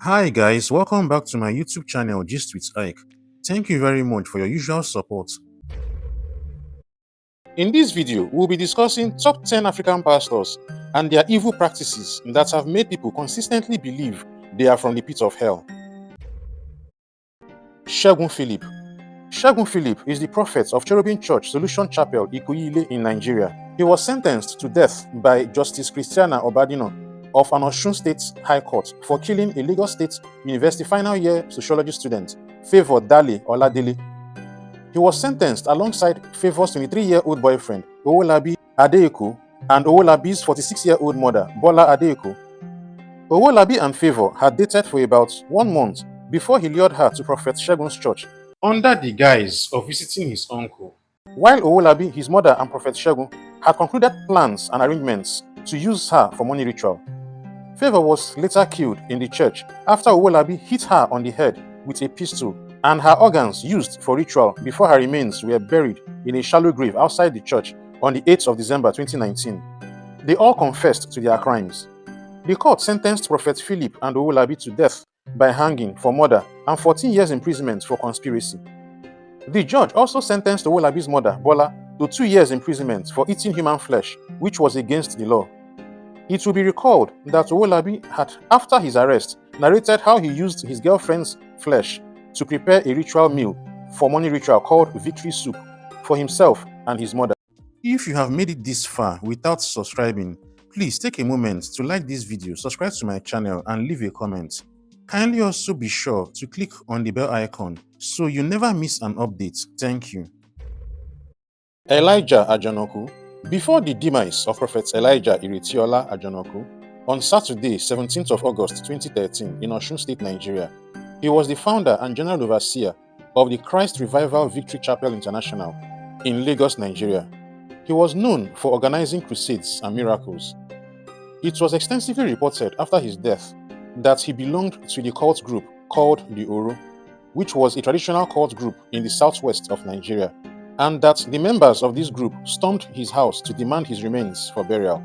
Hi guys, welcome back to my YouTube channel Gist with Ike. Thank you very much for your usual support. In this video, we'll be discussing top 10 African pastors and their evil practices that have made people consistently believe they are from the pit of hell. Segun Philip. Segun Philip is the prophet of Cherubim Church Solution Chapel, Ikoyi in Nigeria. He was sentenced to death by Justice Christiana Obadino of an Osun State High Court for killing a Lagos State University final year sociology student, Favour Dale Oladele. He was sentenced alongside Favour's 23-year-old boyfriend, Owolabi Adeyeku, and Owolabi's 46-year-old mother, Bola Adeyeku. Owolabi and Favour had dated for about 1 month before he lured her to Prophet Segun's church under the guise of visiting his uncle. While Owolabi, his mother, and Prophet Segun had concluded plans and arrangements to use her for money ritual. Favour was later killed in the church after Owolabi hit her on the head with a pistol and her organs used for ritual before her remains were buried in a shallow grave outside the church on the 8th of December 2019. They all confessed to their crimes. The court sentenced Prophet Philip and Owolabi to death by hanging for murder and 14 years imprisonment for conspiracy. The judge also sentenced Owolabi's mother, Bola, to 2 years imprisonment for eating human flesh, which was against the law. It will be recalled that Owolabi had, after his arrest, narrated how he used his girlfriend's flesh to prepare a ritual meal for money ritual called Victory Soup for himself and his mother. If you have made it this far without subscribing, please take a moment to like this video, subscribe to my channel, and leave a comment. Kindly also be sure to click on the bell icon so you never miss an update. Thank you. Elijah Ajanaku. Before the demise of Prophet Elijah Iretiola Ajanaku, on Saturday, 17th of August 2013 in Osun State, Nigeria, he was the founder and general overseer of the Christ Revival Victory Chapel International in Lagos, Nigeria. He was known for organizing crusades and miracles. It was extensively reported after his death that he belonged to the cult group called the Oro, which was a traditional cult group in the southwest of Nigeria, and that the members of this group stormed his house to demand his remains for burial.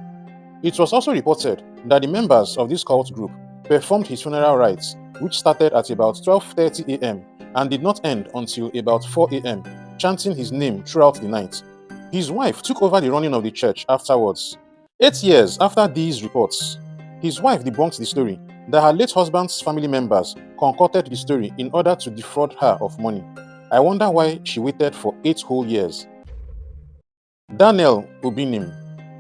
It was also reported that the members of this cult group performed his funeral rites, which started at about 12:30 a.m. and did not end until about 4 a.m., chanting his name throughout the night. His wife took over the running of the church afterwards. 8 years after these reports, his wife debunked the story that her late husband's family members concocted the story in order to defraud her of money. I wonder why she waited for 8 whole years. Daniel Obinim.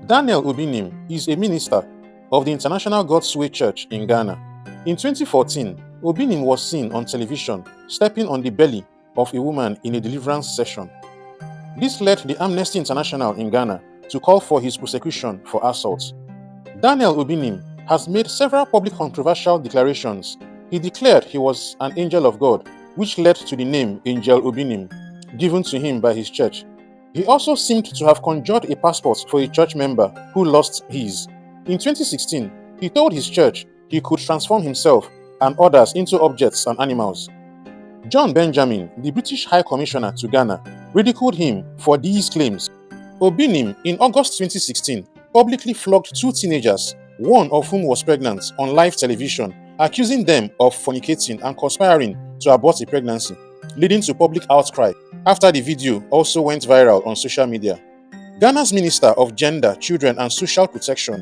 Daniel Obinim is a minister of the International God's Way Church in Ghana. In 2014, Obinim was seen on television stepping on the belly of a woman in a deliverance session. This led the Amnesty International in Ghana to call for his prosecution for assault. Daniel Obinim has made several public controversial declarations. He declared he was an angel of God, which led to the name Angel Obinim, given to him by his church. He also seemed to have conjured a passport for a church member who lost his. In 2016, he told his church he could transform himself and others into objects and animals. John Benjamin, the British High Commissioner to Ghana, ridiculed him for these claims. Obinim, in August 2016, publicly flogged 2 teenagers, one of whom was pregnant, on live television, accusing them of fornicating and conspiring to abort a pregnancy, leading to public outcry after the video also went viral on social media. Ghana's Minister of Gender, Children and Social Protection,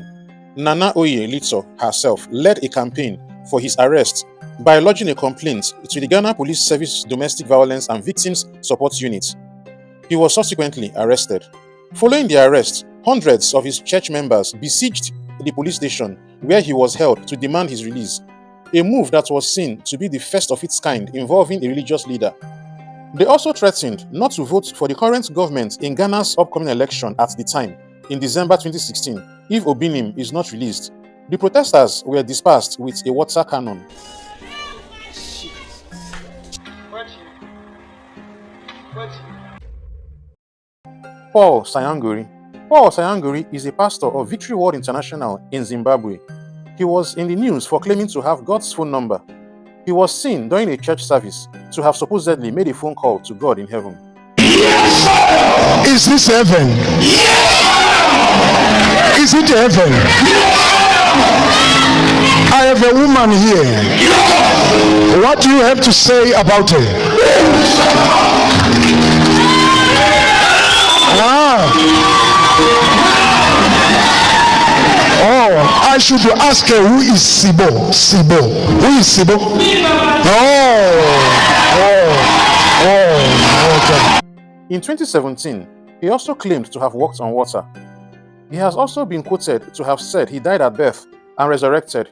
Nana Oye Lito herself, led a campaign for his arrest by lodging a complaint to the Ghana Police Service Domestic Violence and Victims Support Unit. He was subsequently arrested. Following the arrest, hundreds of his church members besieged the police station where he was held to demand his release, a move that was seen to be the first of its kind involving a religious leader. They also threatened not to vote for the current government in Ghana's upcoming election at the time, in December 2016, if Obinim is not released. The protesters were dispersed with a water cannon. Paul Sanyangore. Paul Sanyangore is a pastor of Victory World International in Zimbabwe. He was in the news for claiming to have God's phone number. He was seen during a church service to have supposedly made a phone call to God in heaven. Yes! Is this heaven? Yes! Is it heaven? Yes! I have a woman here. Yes! What do you have to say about it? Oh, I should ask her, who is Sibo? Sibo. Who is Sibo? Okay. In 2017, he also claimed to have walked on water. He has also been quoted to have said he died at birth and resurrected.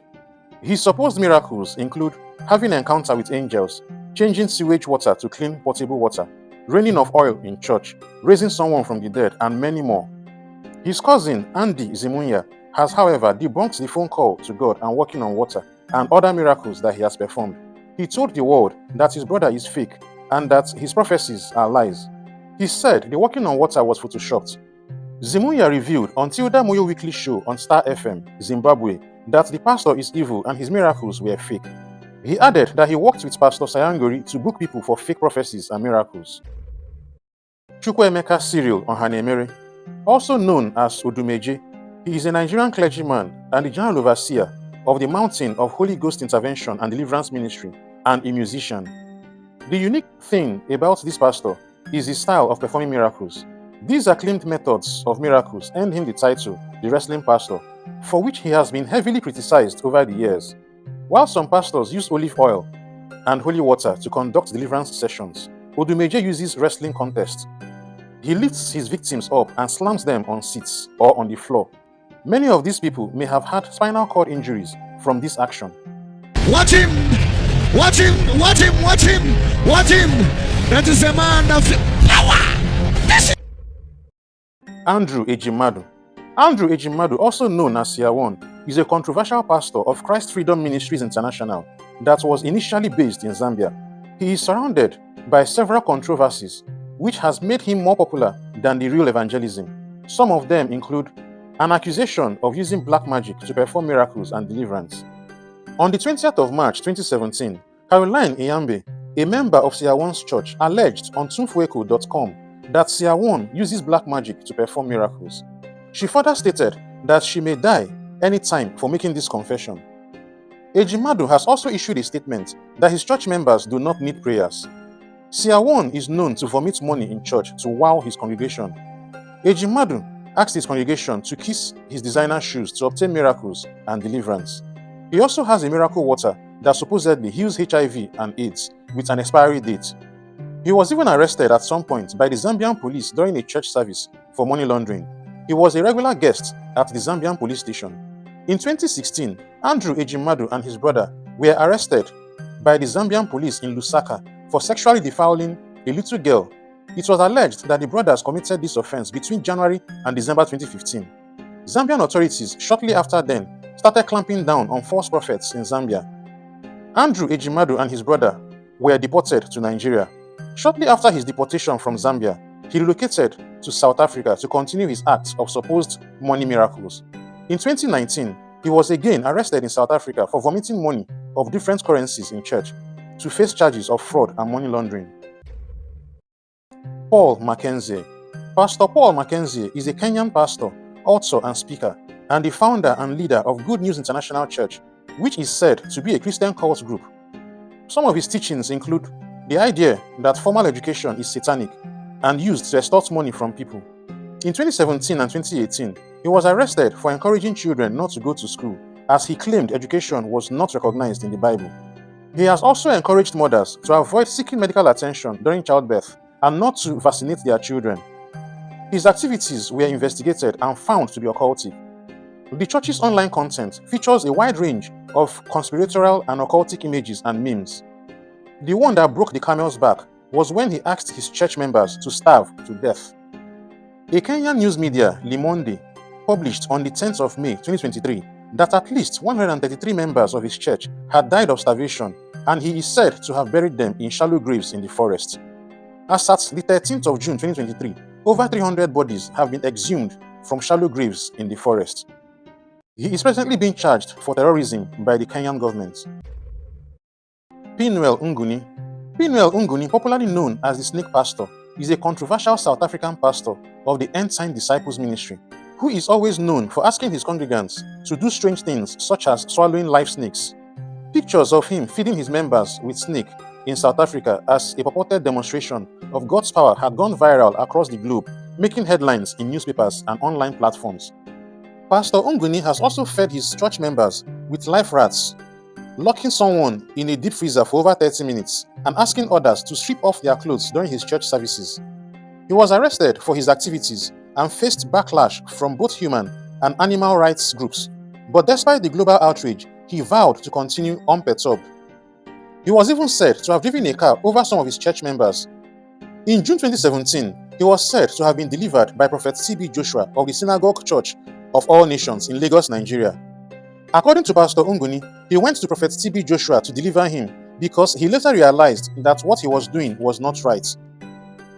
His supposed miracles include having an encounter with angels, changing sewage water to clean potable water, raining of oil in church, raising someone from the dead, and many more. His cousin, Andy Zimunya, has however debunked the phone call to God and walking on water and other miracles that he has performed. He told the world that his brother is fake and that his prophecies are lies. He said the walking on water was photoshopped. Zimunya revealed on Tilda Moyo Weekly Show on Star FM, Zimbabwe, that the pastor is evil and his miracles were fake. He added that he worked with Pastor Sanyangore to book people for fake prophecies and miracles. Chukwuemeka Cyril Ohanemere, also known as Odumeje, he is a Nigerian clergyman and the general overseer of the Mountain of Holy Ghost Intervention and Deliverance Ministry and a musician. The unique thing about this pastor is his style of performing miracles. These acclaimed methods of miracles earned him the title, the wrestling pastor, for which he has been heavily criticized over the years. While some pastors use olive oil and holy water to conduct deliverance sessions, Odumeje uses wrestling contests. He lifts his victims up and slams them on seats or on the floor. Many of these people may have had spinal cord injuries from this action. Watch him! Watch him! Watch him! Watch him! Watch him! That is a man of power! Andrew Ejimadu. Andrew Ejimadu, also known as Siawon, is a controversial pastor of Christ Freedom Ministries International that was initially based in Zambia. He is surrounded by several controversies, which has made him more popular than the real evangelism. Some of them include an accusation of using black magic to perform miracles and deliverance. On the 20th of March 2017, Caroline Iyambe, a member of Siawon's church, alleged on tumfueko.com that Siawon uses black magic to perform miracles. She further stated that she may die anytime for making this confession. Ejimadu has also issued a statement that his church members do not need prayers. Siawon is known to vomit money in church to wow his congregation. Ejimadu asked his congregation to kiss his designer shoes to obtain miracles and deliverance. He also has a miracle water that supposedly heals HIV and AIDS with an expiry date. He was even arrested at some point by the Zambian police during a church service for money laundering. He was a regular guest at the Zambian police station. In 2016, Andrew Ejimadu and his brother were arrested by the Zambian police in Lusaka for sexually defiling a little girl. It was alleged that the brothers committed this offense between January and December 2015. Zambian authorities shortly after then started clamping down on false prophets in Zambia. Andrew Ejimadu and his brother were deported to Nigeria. Shortly after his deportation from Zambia, he relocated to South Africa to continue his acts of supposed money miracles. In 2019, he was again arrested in South Africa for vomiting money of different currencies in church to face charges of fraud and money laundering. Paul Mackenzie. Pastor Paul Mackenzie is a Kenyan pastor, author and speaker, and the founder and leader of Good News International Church, which is said to be a Christian cult group. Some of his teachings include the idea that formal education is satanic and used to extort money from people. In 2017 and 2018, he was arrested for encouraging children not to go to school, as he claimed education was not recognized in the Bible. He has also encouraged mothers to avoid seeking medical attention during childbirth and not to vaccinate their children. His activities were investigated and found to be occultic. The church's online content features a wide range of conspiratorial and occultic images and memes. The one that broke the camel's back was when he asked his church members to starve to death. A Kenyan news media, Le Monde, published on the 10th of May 2023 that at least 133 members of his church had died of starvation, and he is said to have buried them in shallow graves in the forest. As at the 13th of June 2023, over 300 bodies have been exhumed from shallow graves in the forest. He is presently being charged for terrorism by the Kenyan government. Penuel Mnguni. Penuel Mnguni, popularly known as the Snake Pastor, is a controversial South African pastor of the End Time Disciples Ministry, who is always known for asking his congregants to do strange things such as swallowing live snakes. Pictures of him feeding his members with snake in South Africa as a purported demonstration of God's power had gone viral across the globe, making headlines in newspapers and online platforms. Pastor Mnguni has also fed his church members with live rats, locking someone in a deep freezer for over 30 minutes and asking others to strip off their clothes during his church services. He was arrested for his activities and faced backlash from both human and animal rights groups, but despite the global outrage, he vowed to continue unperturbed. He was even said to have driven a car over some of his church members. In June 2017, he was said to have been delivered by Prophet TB Joshua of the Synagogue Church of All Nations in Lagos, Nigeria. According to Pastor Mnguni, he went to Prophet TB Joshua to deliver him because he later realized that what he was doing was not right.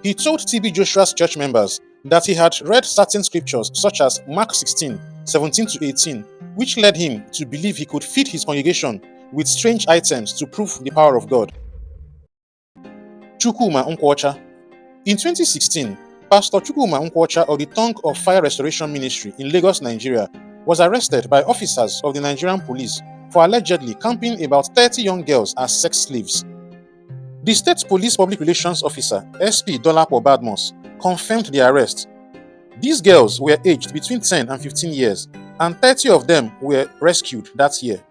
He told TB Joshua's church members that he had read certain scriptures such as Mark 16, 17-18, which led him to believe he could feed his congregation with strange items to prove the power of God. Chukwuma Nkwocha. In 2016, Pastor Chukwuma Nkwocha of the Tongue of Fire Restoration Ministry in Lagos, Nigeria, was arrested by officers of the Nigerian police for allegedly camping about 30 young girls as sex slaves. The State Police Public Relations Officer, SP Dolapo Badmus, confirmed the arrest. These girls were aged between 10 and 15 years, and 30 of them were rescued that year.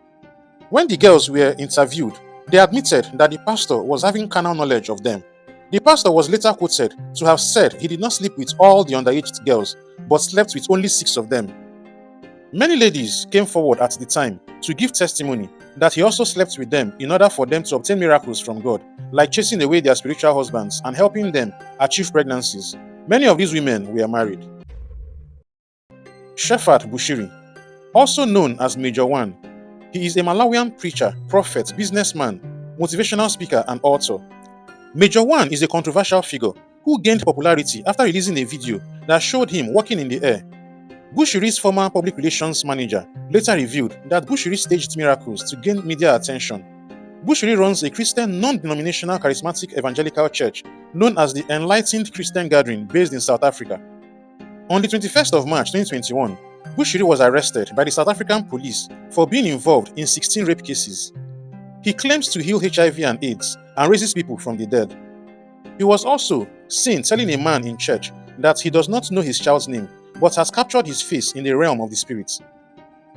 When the girls were interviewed, they admitted that the pastor was having carnal knowledge of them. The pastor was later quoted to have said he did not sleep with all the underage girls, but slept with only 6 of them. Many ladies came forward at the time to give testimony that he also slept with them in order for them to obtain miracles from God, like chasing away their spiritual husbands and helping them achieve pregnancies. Many of these women were married. Shepherd Bushiri, also known as Major One, he is a Malawian preacher, prophet, businessman, motivational speaker, and author. Major One is a controversial figure who gained popularity after releasing a video that showed him walking in the air. Bushiri's former public relations manager later revealed that Bushiri staged miracles to gain media attention. Bushiri runs a Christian non-denominational charismatic evangelical church known as the Enlightened Christian Gathering based in South Africa. On the 21st of March 2021, Bushiri was arrested by the South African police for being involved in 16 rape cases. He claims to heal HIV and AIDS and raises people from the dead. He was also seen telling a man in church that he does not know his child's name but has captured his face in the realm of the spirit.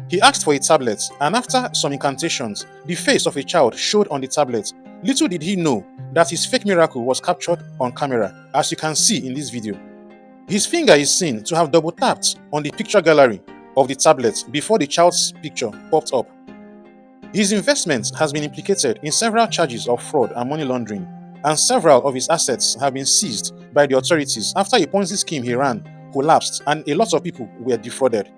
He asked for a tablet, and after some incantations, the face of a child showed on the tablet. Little did he know that his fake miracle was captured on camera, as you can see in this video. His finger is seen to have double tapped on the picture gallery of the tablet before the child's picture popped up. His investment has been implicated in several charges of fraud and money laundering, and several of his assets have been seized by the authorities after a Ponzi scheme he ran collapsed and a lot of people were defrauded.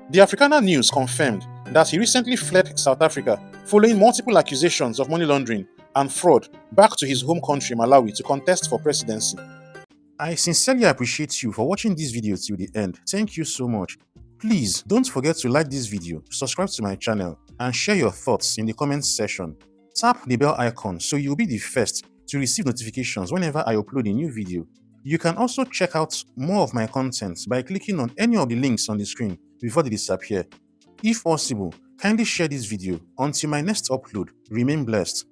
The Africana News confirmed that he recently fled South Africa following multiple accusations of money laundering and fraud back to his home country, Malawi, to contest for presidency. I sincerely appreciate you for watching this video till the end. Thank you so much. Please don't forget to like this video, subscribe to my channel, and share your thoughts in the comments section. Tap the bell icon so you'll be the first to receive notifications whenever I upload a new video. You can also check out more of my content by clicking on any of the links on the screen before they disappear. If possible, kindly share this video. Until my next upload, remain blessed.